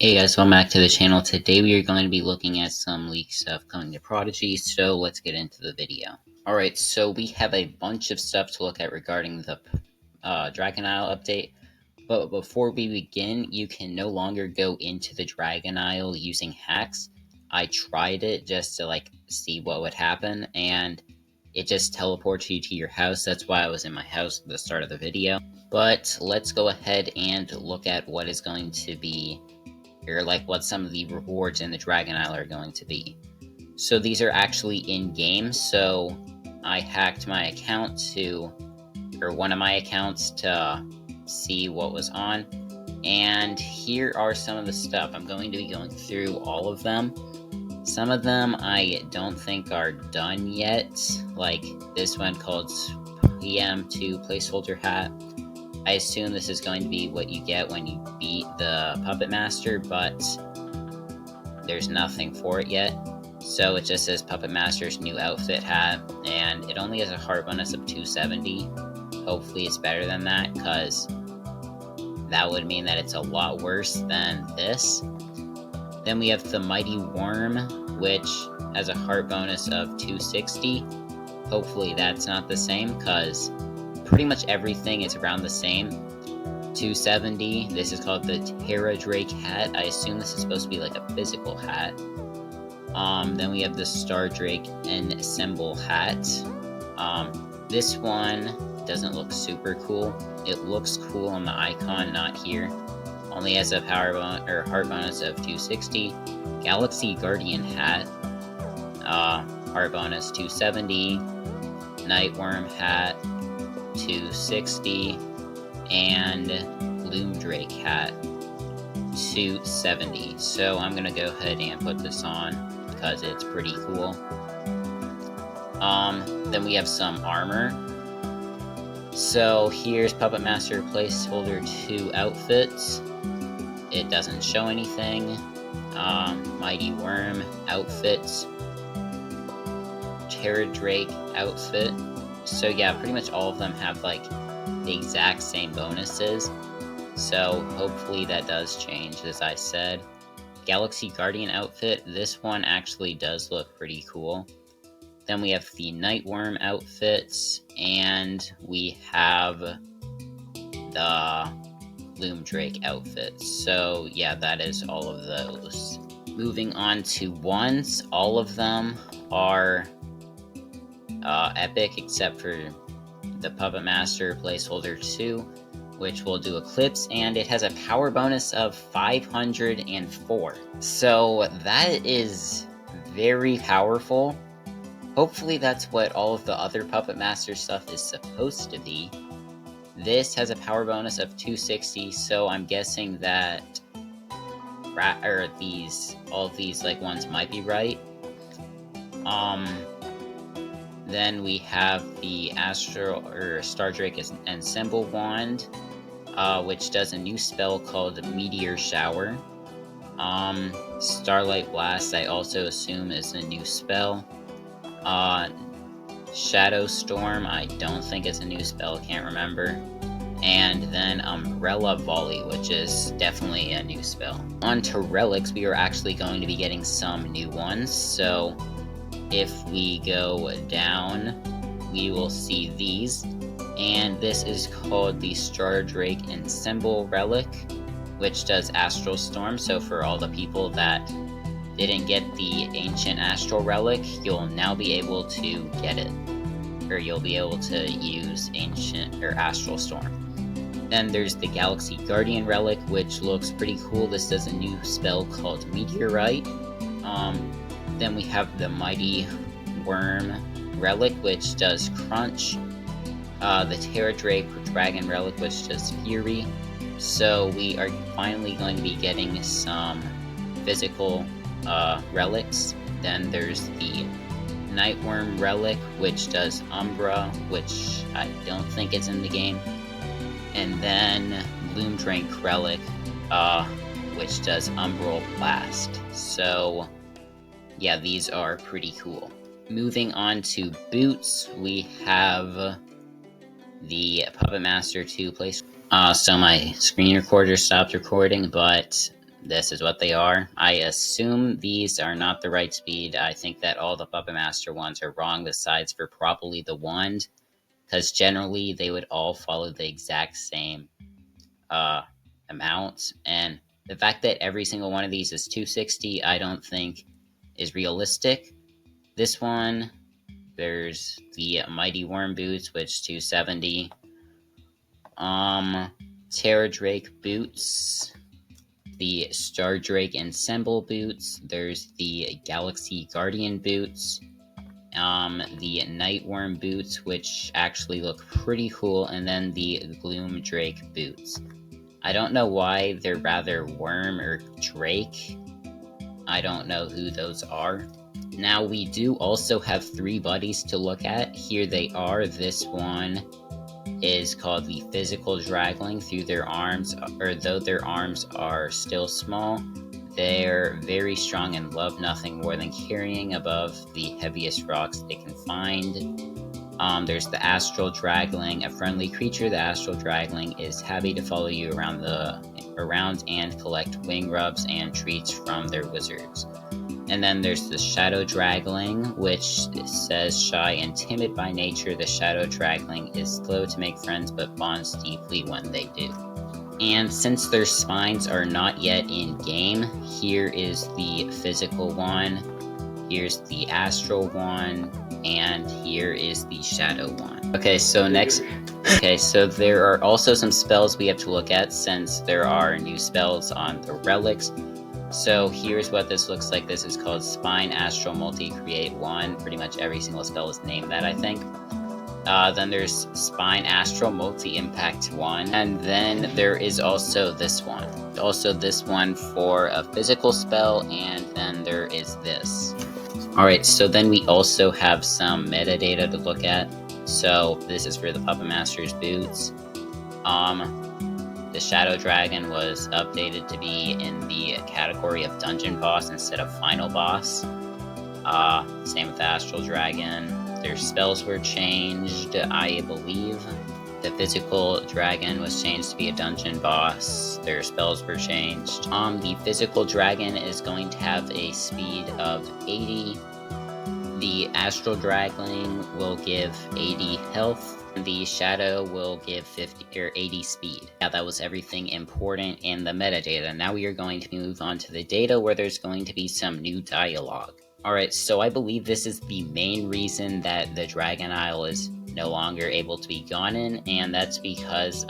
Hey guys, welcome back to the channel. Today we are going to be looking at some leaked stuff coming to Prodigy, so let's get into the video. Alright, so we have a bunch of stuff to look at regarding the Dragon Isle update, but before we begin, you can no longer go into the Dragon Isle using hacks. I tried it just to see what would happen, and it just teleports you to your house. That's why I was in my house at the start of the video. But let's go ahead and look at what is going to be, or what some of the rewards in the Dragon Isle are going to be. So these are actually in-game, so I hacked my account or one of my accounts to see what was on, and here are some of the stuff. I'm going to be going through all of them. Some of them I don't think are done yet, like this one called PM2 Placeholder Hat. I assume this is going to be what you get when you beat the Puppet Master, but there's nothing for it yet. So it just says Puppet Master's new outfit hat, and it only has a heart bonus of 270. Hopefully it's better than that, because that would mean that it's a lot worse than this. Then we have the Mighty Worm, which has a heart bonus of 260. Hopefully that's not the same, because pretty much everything is around the same. 270. This is called the Terra Drake hat. I assume this is supposed to be like a physical hat. Then we have the Star Drake Ensemble hat. This one doesn't look super cool. It looks cool on the icon, not here. Only has a heart bonus of 260. Galaxy Guardian hat. Heart bonus 270. Nightworm hat 260, and Loom Drake hat 270. So I'm gonna go ahead and put this on because it's pretty cool. Then we have some armor. So here's Puppet Master Placeholder 2 outfits. It doesn't show anything. Mighty Worm outfits. Terra Drake outfit. So yeah, pretty much all of them have the exact same bonuses. So hopefully that does change, as I said. Galaxy Guardian outfit, this one actually does look pretty cool. Then we have the Nightworm outfits, and we have the Loom Drake outfits. So yeah, that is all of those. Moving on to ones, all of them are epic, except for the Puppet Master Placeholder 2, which will do Eclipse, and it has a power bonus of 504. So that is very powerful. Hopefully that's what all of the other Puppet Master stuff is supposed to be. This has a power bonus of 260, so I'm guessing that all of these ones might be right. Then we have the Star Drake Ensemble Wand, which does a new spell called Meteor Shower. Starlight Blast, I also assume, is a new spell. Shadow Storm, I don't think it's a new spell, can't remember. And then Umbrella Volley, which is definitely a new spell. On to Relics, we are actually going to be getting some new ones, so if we go down, we will see these, and this is called the Star Drake Ensemble Relic, which does Astral Storm. So for all the people that didn't get the Ancient Astral Relic, you'll now be able to get it, or you'll be able to use Astral Storm. Then there's the Galaxy Guardian Relic, which looks pretty cool. This does a new spell called Meteorite. Then we have the Mighty Worm Relic, which does Crunch. The Terra Drake Dragon Relic, which does Fury. So we are finally going to be getting some physical relics. Then there's the Nightworm Relic, which does Umbra, which I don't think is in the game. And then Loom Drake Relic, which does Umbral Blast. So yeah, these are pretty cool. Moving on to boots, we have the Puppet Master 2 place. So my screen recorder stopped recording, but this is what they are. I assume these are not the right speed. I think that all the Puppet Master ones are wrong, besides for probably the wand, because generally they would all follow the exact same amount. And the fact that every single one of these is 260, I don't think is realistic. This one, there's the Mighty Worm Boots, which 270. Terra Drake Boots, the Star Drake Ensemble Boots, there's the Galaxy Guardian Boots, the Nightworm Boots, which actually look pretty cool, and then the Gloom Drake Boots. I don't know why they're rather Worm or Drake. I don't know who those are. Now, we do also have 3 buddies to look at. Here they are. This one is called the Physical Dragling. Through their arms, or though their arms are still small, they're very strong and love nothing more than carrying above the heaviest rocks they can find. There's the Astral Dragling, a friendly creature. The Astral Dragling is happy to follow you around and collect wing rubs and treats from their wizards. And then there's the Shadow Dragling, which says shy and timid by nature. The Shadow Dragling is slow to make friends, but bonds deeply when they do. And since their spines are not yet in game, here is the physical one, here's the astral one, and here is the shadow one. Okay, so there are also some spells we have to look at, since there are new spells on the Relics. So here's what this looks like. This is called Spine Astral Multi Create 1. Pretty much every single spell is named that, I think. Then there's Spine Astral Multi Impact 1. And then there is also this one. Also this one for a physical spell, and then there is this. Alright, so then we also have some metadata to look at. So this is for the Puppet Master's boots. The Shadow Dragon was updated to be in the category of Dungeon Boss instead of Final Boss. Same with the Astral Dragon. Their spells were changed, I believe. The Physical Dragon was changed to be a Dungeon Boss. Their spells were changed. The Physical Dragon is going to have a speed of 80. The Astral Dragling will give 80 health. The Shadow will give 50 or 80 speed. Yeah, that was everything important in the metadata. Now we are going to move on to the data, where there's going to be some new dialogue. Alright, so I believe this is the main reason that the Dragon Isle is no longer able to be gone in, and that's because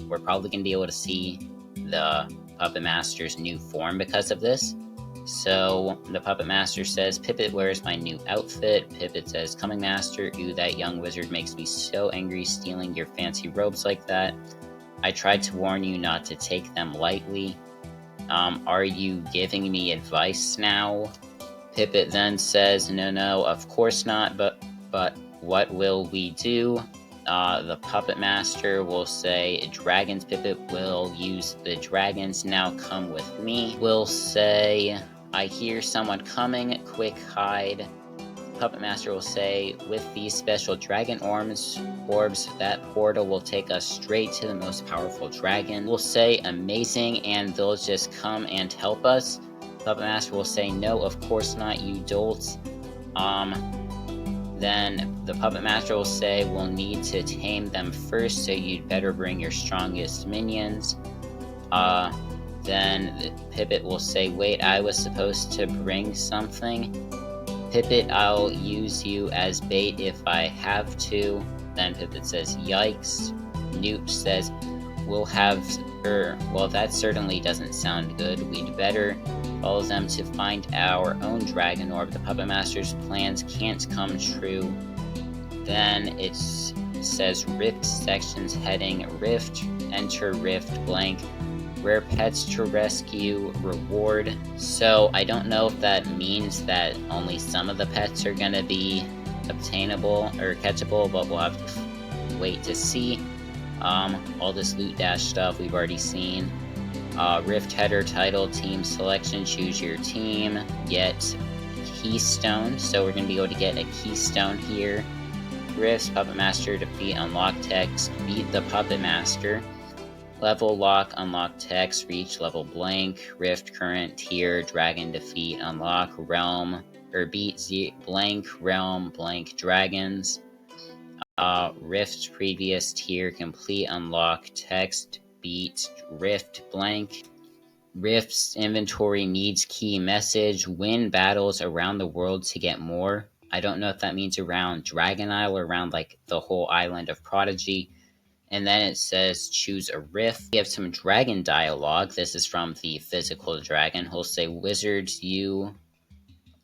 we're probably going to be able to see the Puppet Master's new form because of this. So the Puppet Master says, Pippet wears my new outfit. Pippet says, Coming Master, ooh, that young wizard makes me so angry stealing your fancy robes like that. I tried to warn you not to take them lightly. Are you giving me advice now? Pippet then says, No, of course not, but what will we do? The Puppet Master will say, Dragons. Pippet will use the dragons. Now come with me. Will say, I hear someone coming, quick hide. Puppet Master will say, with these special dragon orbs, that portal will take us straight to the most powerful dragon. Will say, amazing, and they'll just come and help us. Puppet Master will say, no, of course not, you dolts. Then the Puppet Master will say, we'll need to tame them first, so you'd better bring your strongest minions. Then Pippet will say, wait, I was supposed to bring something? Pippet, I'll use you as bait if I have to. Then Pippet says, yikes. Newt says, well, that certainly doesn't sound good. We'd better follow them to find our own dragon orb. The Puppet Master's plans can't come true. Then it says Rift sections heading Rift, enter Rift blank. Rare pets to rescue, reward. So I don't know if that means that only some of the pets are gonna be obtainable or catchable, but we'll have to wait to see. All this loot dash stuff we've already seen. Rift header, title, team selection, choose your team, get keystone. So we're gonna be able to get a keystone here. Rifts, Puppet Master, defeat, unlock text, beat the Puppet Master. Level lock, unlock text, reach level blank, rift current tier, dragon defeat, unlock realm, or beat blank realm blank dragons. Rift previous tier complete, unlock text, beat rift blank. Rift's inventory needs key message, win battles around the world to get more. I don't know if that means around Dragon Isle or around like the whole island of Prodigy. And then it says choose a rift. We have some dragon dialogue. This is from the physical dragon. He'll say, wizards, you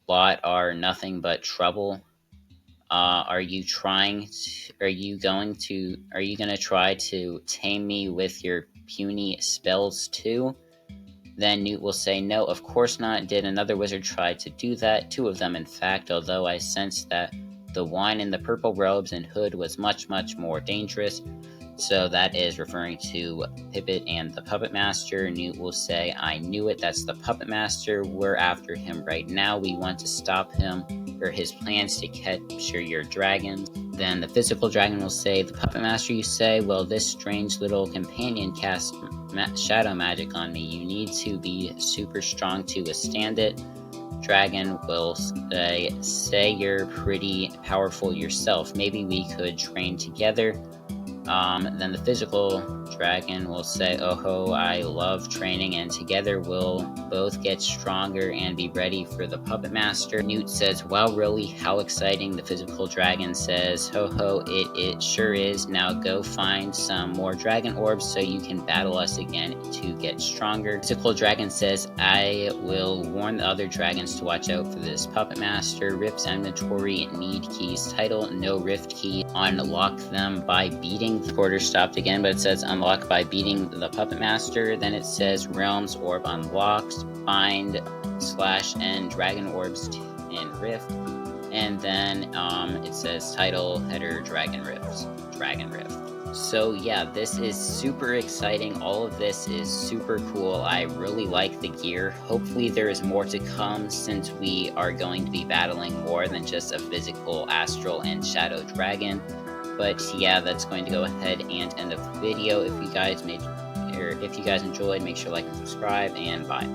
lot are nothing but trouble. Are you going to try to tame me with your puny spells too? Then Newt will say, no, of course not. Did another wizard try to do that? Two of them, in fact, although I sensed that the one in the purple robes and hood was much, much more dangerous. So that is referring to Pippet and the Puppet Master. Newt will say, I knew it, that's the Puppet Master. We're after him right now. We want to stop him or his plans to capture your dragons. Then the physical dragon will say, the Puppet Master, you say? Well, this strange little companion cast shadow magic on me. You need to be super strong to withstand it. Dragon will say you're pretty powerful yourself. Maybe we could train together. Then the physical dragon will say, oh ho, I love training, and together we'll both get stronger and be ready for the Puppet Master. Newt says, wow, really? How exciting. The physical dragon says, ho ho, it sure is. Now go find some more dragon orbs so you can battle us again to get stronger. Physical dragon says, I will warn the other dragons to watch out for this Puppet Master. Rift's inventory need keys title, no rift key. Unlock them by beating. The quarter stopped again, but it says unlock by beating the Puppet Master. Then it says realms orb unlocks, find /n dragon orbs in rift. And then it says title header dragon rift. So yeah, this is super exciting. All of this is super cool. I really like the gear. Hopefully there is more to come, since we are going to be battling more than just a physical astral and shadow dragon. But yeah, that's going to go ahead and end the video. If you guys enjoyed, make sure to like and subscribe, and bye.